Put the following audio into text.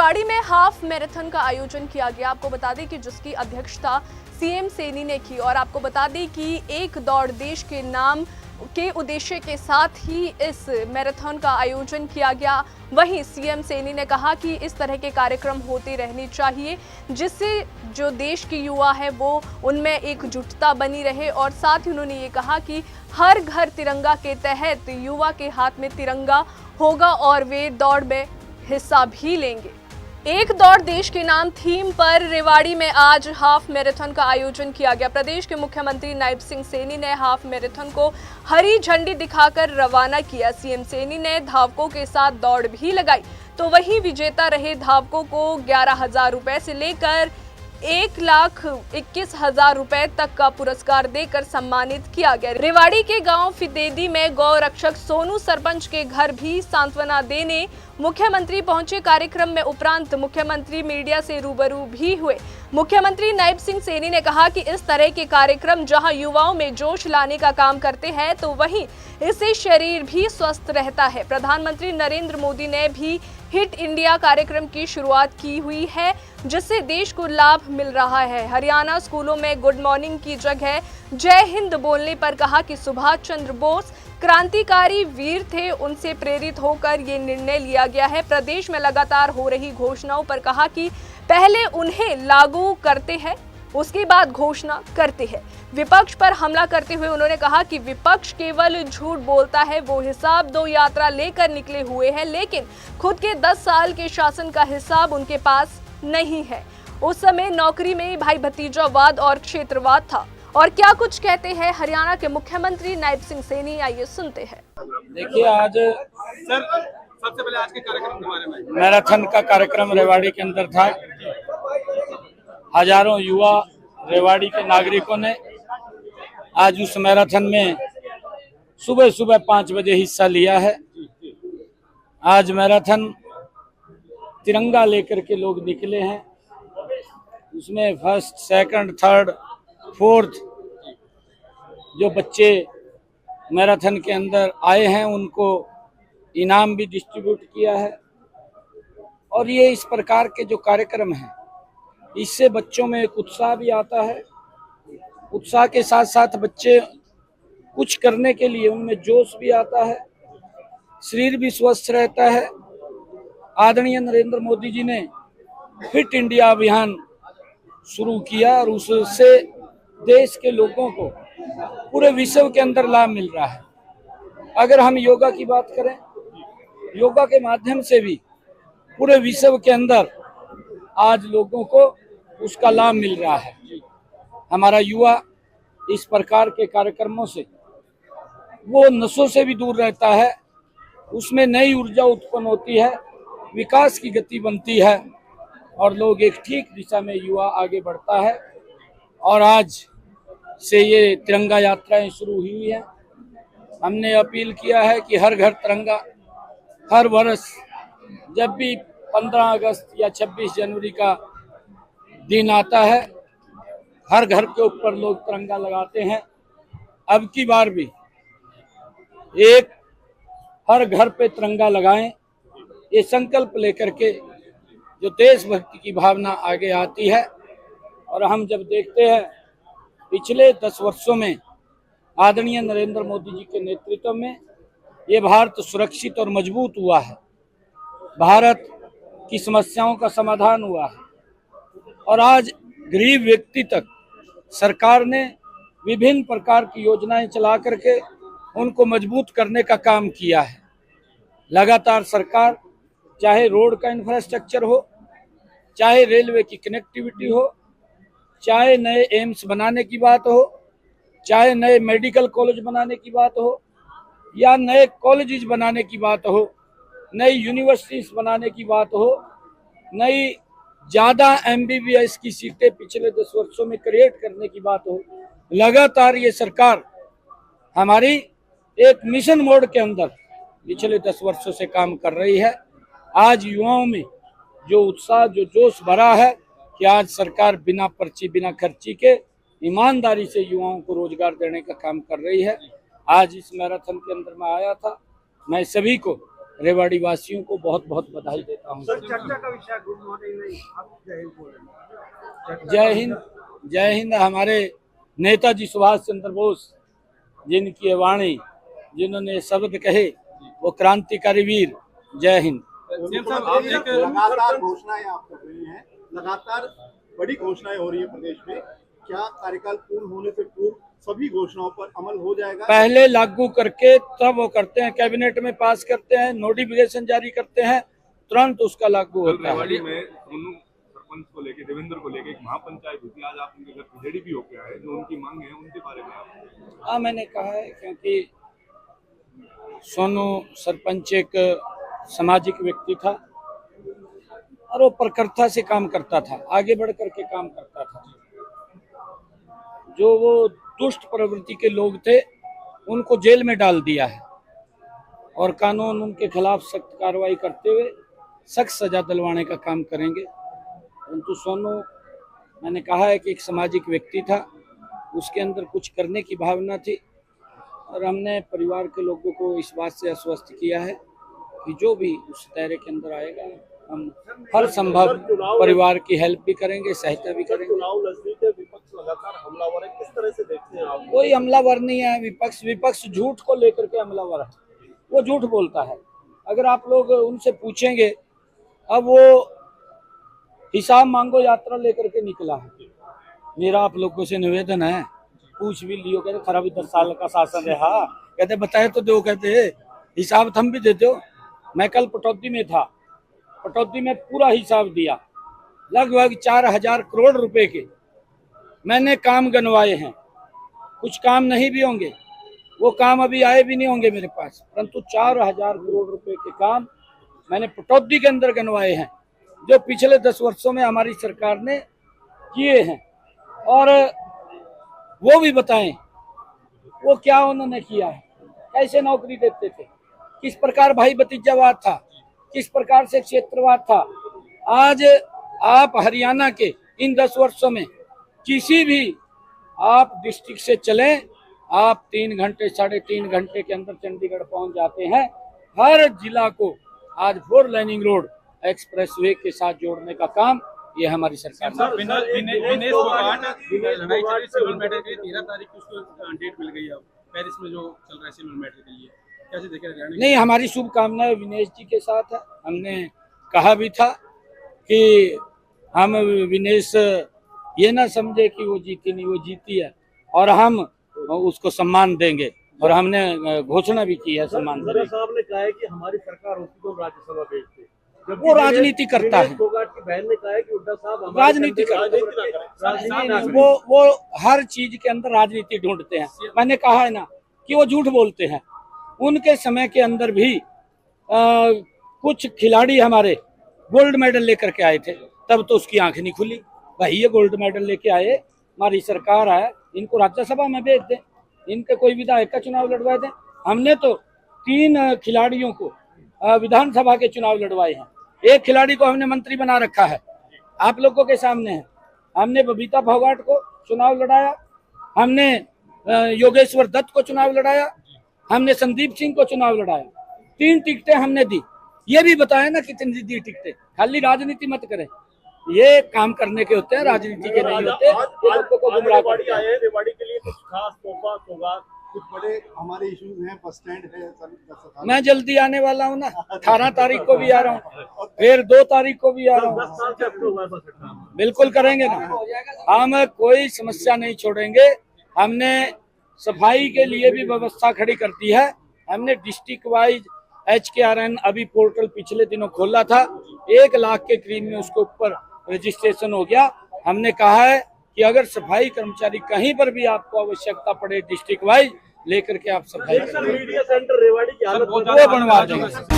रेवाड़ी में half marathon का आयोजन किया गया। आपको बता दें कि जिसकी अध्यक्षता सीएम सैनी ने की और आपको बता दें कि एक दौड़ देश के नाम के उद्देश्य के साथ ही इस मैराथन का आयोजन किया गया। वहीं सीएम सैनी ने कहा कि इस तरह के कार्यक्रम होते रहने चाहिए जिससे जो देश के युवा है वो उनमें एकजुटता बनी रहे और साथ ही उन्होंने ये कहा कि हर घर तिरंगा के तहत युवा के हाथ में तिरंगा होगा और वे दौड़ में हिस्सा भी लेंगे। एक दौड़ देश के नाम थीम पर रेवाड़ी में आज हाफ मैराथन का आयोजन किया गया। प्रदेश के मुख्यमंत्री नायब सिंह सैनी ने हाफ मैराथन को हरी झंडी दिखाकर रवाना किया। सीएम सैनी ने धावकों के साथ दौड़ भी लगाई तो वहीं विजेता रहे धावकों को 11,000 रुपए से लेकर 1,21,000 रुपए तक का पुरस्कार देकर सम्मानित किया गया। रेवाड़ी के गांव फिदेदी में गौ रक्षक सोनू सरपंच के घर भी सांत्वना देने मुख्यमंत्री पहुंचे। कार्यक्रम में उपरांत मुख्यमंत्री मीडिया से रूबरू भी हुए। मुख्यमंत्री नायब सिंह सैनी ने कहा कि इस तरह के कार्यक्रम जहां युवाओं में जोश लाने का काम करते हैं तो वहीं इससे शरीर भी स्वस्थ रहता है। प्रधानमंत्री नरेंद्र मोदी ने भी हिट इंडिया कार्यक्रम की शुरुआत की हुई है जिससे देश को लाभ मिल रहा है। हरियाणा स्कूलों में गुड मॉर्निंग की जगह जय हिंद बोलने पर कहा कि सुभाष चंद्र बोस क्रांतिकारी वीर थे, उनसे प्रेरित होकर ये निर्णय लिया गया है। प्रदेश में लगातार हो रही घोषणाओं पर कहा कि पहले उन्हें लागू करते हैं उसके बाद घोषणा करते हैं। विपक्ष पर हमला करते हुए उन्होंने कहा कि विपक्ष केवल झूठ बोलता है, वो हिसाब दो यात्रा लेकर निकले हुए हैं लेकिन खुद के 10 साल के शासन का हिसाब उनके पास नहीं है। उस समय नौकरी में भाई भतीजावाद और क्षेत्रवाद था। और क्या कुछ कहते हैं हरियाणा के मुख्यमंत्री नायब सिंह सैनी, आइए सुनते हैं। देखिए, आज सर सबसे पहले आज के कार्यक्रम के बारे में। मैराथन का कार्यक्रम रेवाड़ी के अंदर था। हजारों युवा रेवाड़ी के नागरिकों ने आज उस मैराथन में सुबह सुबह 5 बजे हिस्सा लिया है। आज मैराथन तिरंगा लेकर के लोग निकले हैं। उसमें फर्स्ट, सेकंड, थर्ड, फोर्थ जो बच्चे मैराथन के अंदर आए हैं उनको इनाम भी डिस्ट्रीब्यूट किया है। और ये इस प्रकार के जो कार्यक्रम हैं इससे बच्चों में एक उत्साह भी आता है। उत्साह के साथ साथ बच्चे कुछ करने के लिए उनमें जोश भी आता है, शरीर भी स्वस्थ रहता है। आदरणीय नरेंद्र मोदी जी ने फिट इंडिया अभियान शुरू किया और उससे देश के लोगों को पूरे विश्व के अंदर लाभ मिल रहा है। अगर हम योगा की बात करें, योगा के माध्यम से भी पूरे विश्व के अंदर आज लोगों को उसका लाभ मिल रहा है। हमारा युवा इस प्रकार के कार्यक्रमों से वो नशों से भी दूर रहता है, उसमें नई ऊर्जा उत्पन्न होती है, विकास की गति बनती है और लोग एक ठीक दिशा में युवा आगे बढ़ता है। और आज से ये तिरंगा यात्राएं शुरू हुई हैं। हमने अपील किया है कि हर घर तिरंगा, हर वर्ष जब भी 15 अगस्त या 26 जनवरी का दिन आता है हर घर के ऊपर लोग तिरंगा लगाते हैं। अब की बार भी एक हर घर पे तिरंगा लगाएं, ये संकल्प लेकर के जो देशभक्ति की भावना आगे आती है। और हम जब देखते हैं पिछले 10 वर्षों में आदरणीय नरेंद्र मोदी जी के नेतृत्व में ये भारत सुरक्षित और मजबूत हुआ है, भारत की समस्याओं का समाधान हुआ है और आज गरीब व्यक्ति तक सरकार ने विभिन्न प्रकार की योजनाएं चला करके उनको मजबूत करने का काम किया है। लगातार सरकार चाहे रोड का इंफ्रास्ट्रक्चर हो, चाहे रेलवे की कनेक्टिविटी हो, चाहे नए एम्स बनाने की बात हो, चाहे नए मेडिकल कॉलेज बनाने की बात हो या नए कॉलेजेस बनाने की बात हो, नई यूनिवर्सिटीज बनाने की बात हो, नई ज़्यादा MBBS की सीटें पिछले 10 वर्षों में क्रिएट करने की बात हो, लगातार ये सरकार हमारी एक मिशन मोड के अंदर पिछले 10 वर्षों से काम कर रही है। आज युवाओं में जो उत्साह, जो जोश भरा है कि आज सरकार बिना पर्ची, बिना खर्ची के ईमानदारी से युवाओं को रोजगार देने का काम कर रही है। आज इस मैराथन के अंदर मैं आया था, मैं सभी को रेवाड़ी वासियों को बहुत बहुत बधाई देता हूँ। चर्चा का विषय गुड मॉर्निंग नहीं, आप जय हिंद बोलें। जय हिंद, जय हिंद। हमारे नेताजी सुभाष चंद्र बोस जिनकी वाणी, जिन्होंने शब्द कहे, वो क्रांतिकारी वीर। जय हिंद। सीएम साहब, आप एक लगातार घोषणाएं आप कर रही हैं, लगातार बड़ी घोषणाएं हो रही है प्रदेश में, क्या कार्यकाल पूर्ण होने से पूर्व सभी घोषणाओं पर अमल हो जाएगा? पहले लागू करके तब वो करते हैं, कैबिनेट में पास करते हैं, नोटिफिकेशन जारी करते हैं, तुरंत उसका लागू होता है। रेवाड़ी में सोनू सरपंच को लेके, देवेंद्र को लेके एक महापंचायत हुई थी। आज आप उनके घर खिचड़ी भी होके आए, जो उनकी मांग है उनके बारे में आप? हाँ, मैंने कहा है, क्योंकि सोनू सरपंच एक सामाजिक व्यक्ति था और वो प्रखरता से काम करता था, आगे बढ़ करके काम करता था। जो वो दुष्ट प्रवृत्ति के लोग थे उनको जेल में डाल दिया है और कानून उनके खिलाफ सख्त कार्रवाई करते हुए सख्त सजा दिलवाने का काम करेंगे। परंतु सोनू, मैंने कहा है कि एक सामाजिक व्यक्ति था, उसके अंदर कुछ करने की भावना थी और हमने परिवार के लोगों को इस बात से आश्वस्त किया है कि जो भी उस दायरे के अंदर आएगा, हम हर संभव परिवार की हेल्प भी करेंगे, सहायता भी करेंगे। चुनाव नजदीक है, विपक्ष लगातार हमलावर है, किस तरह से देखते हैं आप? कोई हमलावर नहीं है विपक्ष झूठ को लेकर के हमलावर है, वो झूठ बोलता है। अगर आप लोग उनसे पूछेंगे, अब वो हिसाब मांगो यात्रा लेकर के निकला है। मेरा आप लोगों से निवेदन है, पूछ भी लियो। कहते खराब 10 साल का शासन रहा, कहते बताए तो दो, कहते हिसाब तुम भी देते हो। मैं कल पटौदी में था, पटौदी में पूरा हिसाब दिया, लगभग 4000 करोड़ रुपए के मैंने काम गनवाए हैं। कुछ काम नहीं भी होंगे, वो काम अभी आए भी नहीं होंगे मेरे पास, परंतु 4000 करोड़ रुपए के काम मैंने पटौदी के अंदर गनवाए हैं, जो पिछले 10 वर्षों में हमारी सरकार ने किए हैं। और वो भी बताएं वो क्या उन्होंने किया है, कैसे नौकरी देते थे, किस प्रकार भाई भतीजावाद था, किस प्रकार से क्षेत्रवाद था। आज आप हरियाणा के इन 10 वर्षों में किसी भी आप डिस्ट्रिक्ट से चलें, आप 3 घंटे 3.5 घंटे के अंदर चंडीगढ़ पहुंच जाते हैं। हर जिला को आज 4 लाइनिंग रोड एक्सप्रेसवे के साथ जोड़ने का काम ये हमारी सरकार ने। विनेश फोगाट लड़ाई चल रही सिल्वर मेडल के लिए 13 तारीख को उसको डेट मिल गई है पेरिस में जो चल रहा है सिल्वर मेडल के लिए, कैसे देख रहे हैं? नहीं, हमारी शुभकामनाएं विनेश जी के साथ है। हमने कहा भी था कि हम विनेश ये ना समझे कि वो जीती नहीं, वो जीती है और हम उसको सम्मान देंगे और हमने घोषणा भी की है सम्मान देने की। साहब ने कहा है कि हमारी सरकार होती तो राज्यसभा भेजते, वो राजनीति करता है। फोगाट की बहन ने कहा है कि हुड्डा साहब राजनीति करता है, वो हर चीज के अंदर राजनीति ढूंढते हैं। मैंने कहा है ना कि वो झूठ बोलते हैं। उनके समय के अंदर भी कुछ खिलाड़ी हमारे गोल्ड मेडल लेकर के आए थे, तब तो उसकी आंख नहीं खुली। भाई ये गोल्ड मेडल लेके आए, हमारी सरकार है, इनको राज्यसभा में भेज दें, इनके कोई विधायक का चुनाव लड़वा दें। हमने तो 3 खिलाड़ियों को विधानसभा के चुनाव लड़वाए हैं, एक खिलाड़ी को हमने मंत्री बना रखा है, आप लोगों के सामने है। हमने बबीता फोगाट को चुनाव लड़ाया, हमने योगेश्वर दत्त को चुनाव लड़ाया, हमने संदीप सिंह को चुनाव लड़ाया। 3 टिकटें हमने दी। ये भी बताया ना कितनी दी टिकटें, खाली राजनीति मत करें, ये काम करने के होते हैं, राजनीति के नहीं होते। लोगों को गुमराह करते हैं। रेवाड़ी के लिए कुछ खास तोहफा सौगात, कुछ बड़े हमारे इश्यूज हैं, बस स्टैंड है। मैं जल्दी आने वाला हूँ ना, 18 तारीख को भी आ रहा हूँ, फिर 2 तारीख को भी आ रहा हूँ। बिल्कुल करेंगे ना, हम कोई समस्या नहीं छोड़ेंगे। हमने सफाई के लिए भी व्यवस्था खड़ी कर दी है। हमने डिस्ट्रिक्ट वाइज HKRN अभी पोर्टल पिछले दिनों खोला था, 1 लाख के करीब में उसके ऊपर रजिस्ट्रेशन हो गया। हमने कहा है कि अगर सफाई कर्मचारी कहीं पर भी आपको आवश्यकता पड़े डिस्ट्रिक्ट वाइज लेकर के आप सफाई मीडिया सेंटर रेवाड़ी की हालत वो बनवा देंगे।